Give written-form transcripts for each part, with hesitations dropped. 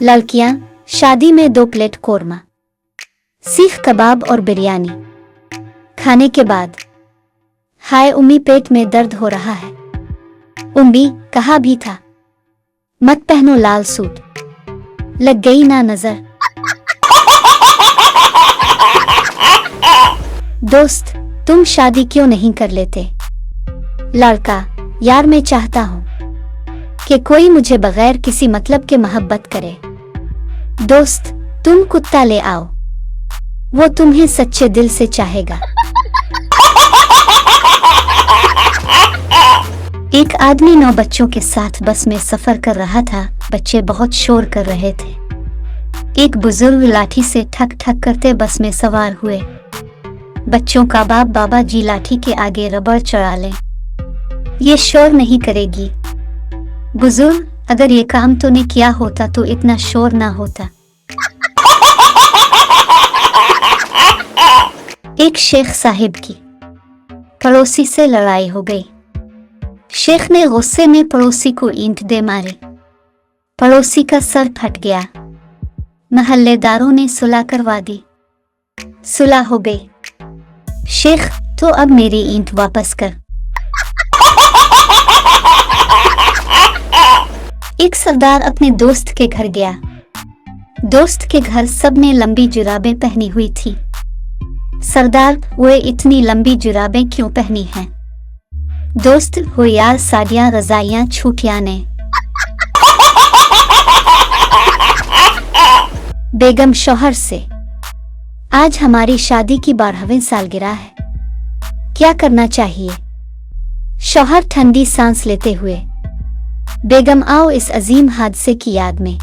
लड़कियां, शादी में 2 प्लेट कोरमा, सीख कबाब और बिरयानी। खाने के बाद, हाय उम्मी पेट में दर्द हो रहा है। उम्मी, कहा भी था मत पहनो लाल सूट, लग गई ना नजर। दोस्त, तुम शादी क्यों नहीं कर लेते? लड़का, यार मैं चाहता हूं कि कोई मुझे बगैर किसी मतलब के मोहब्बत करे। दोस्त, तुम कुत्ता ले आओ, वो तुम्हें सच्चे दिल से चाहेगा। एक आदमी 9 बच्चों के साथ बस में सफर कर रहा था। बच्चे बहुत शोर कर रहे थे। एक बुजुर्ग लाठी से ठक ठक करते बस में सवार हुए। बच्चों का बाप, बाबा जी लाठी के आगे रबड़ चढ़ा लें, ये शोर नहीं करेगी। बुजुर्ग, अगर ये काम तूने किया होता तो इतना शोर ना होता। एक शेख साहिब की पड़ोसी से लड़ाई हो गई। शेख ने गुस्से में पड़ोसी को ईंट दे मारी। पड़ोसी का सर फट गया। महल्लेदारों ने सुलह करवा दी। सुलह हो गई। शेख, तो अब मेरी ईंट वापस कर। एक सरदार अपने दोस्त के घर गया। दोस्त के घर सबने लंबी जुराबें पहनी हुई थी। सरदार, वो इतनी लंबी जुराबें क्यों पहनी हैं? दोस्त, हो यार, साड़ियां, रजाइयां छूटियां ने। बेगम शौहर से, आज हमारी शादी की 12वीं सालगिरह है, क्या करना चाहिए? शौहर ठंडी सांस लेते हुए, बेगम आओ इस अजीम हादसे की याद में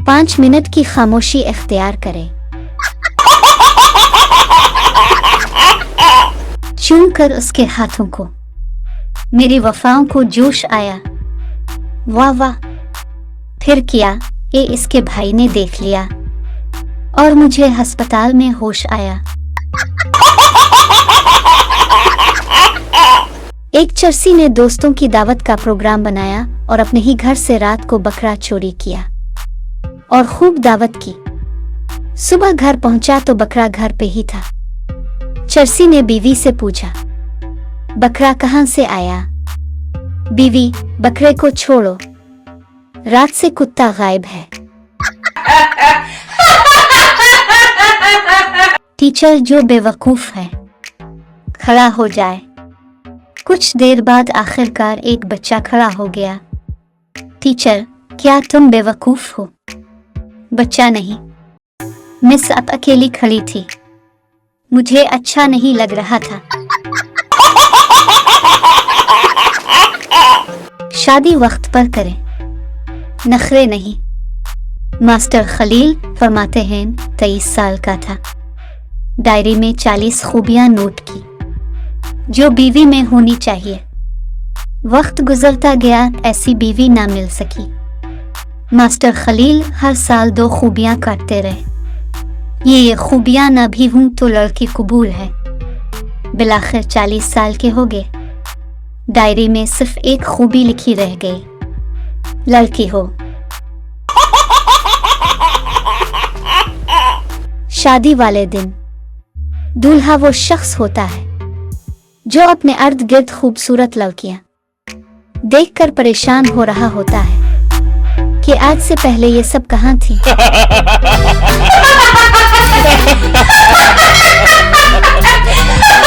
5 मिनट की खामोशी इख्तियार करें। चूम कर उसके हाथों को, मेरी वफाओं को जोश आया। वाह वाह, फिर किया ये इसके भाई ने देख लिया और मुझे अस्पताल में होश आया। एक चरसी ने दोस्तों की दावत का प्रोग्राम बनाया और अपने ही घर से रात को बकरा चोरी किया और खूब दावत की। सुबह घर पहुंचा तो बकरा घर पे ही था। चरसी ने बीवी से पूछा, बकरा कहां से आया? बीवी, बकरे को छोड़ो, रात से कुत्ता गायब है। टीचर जो बेवकूफ है खड़ा हो जाए। कुछ देर बाद आखिरकार एक बच्चा खड़ा हो गया। टीचर, क्या तुम बेवकूफ हो? बच्चा, नहीं, मिस अब अकेली खड़ी थी, मुझे अच्छा नहीं लग रहा था। शादी वक्त पर करें, नखरे नहीं। मास्टर खलील फरमाते हैं 23 साल का था। डायरी में 40 खूबियां नोट की जो बीवी में होनी चाहिए। वक्त गुजरता गया, ऐसी बीवी ना मिल सकी। मास्टर खलील हर साल 2 खूबियां काटते रहे। ये खूबियां ना भी हूं तो लड़की कबूल है। बिलाखिर 40 साल के हो गए। डायरी में सिर्फ एक खूबी लिखी रह गई, लड़की हो। शादी वाले दिन दूल्हा वो शख्स होता है जो अपने अर्द गिर्द खूबसूरत लड़कियां देखकर परेशान हो रहा होता है कि आज से पहले ये सब कहां थी।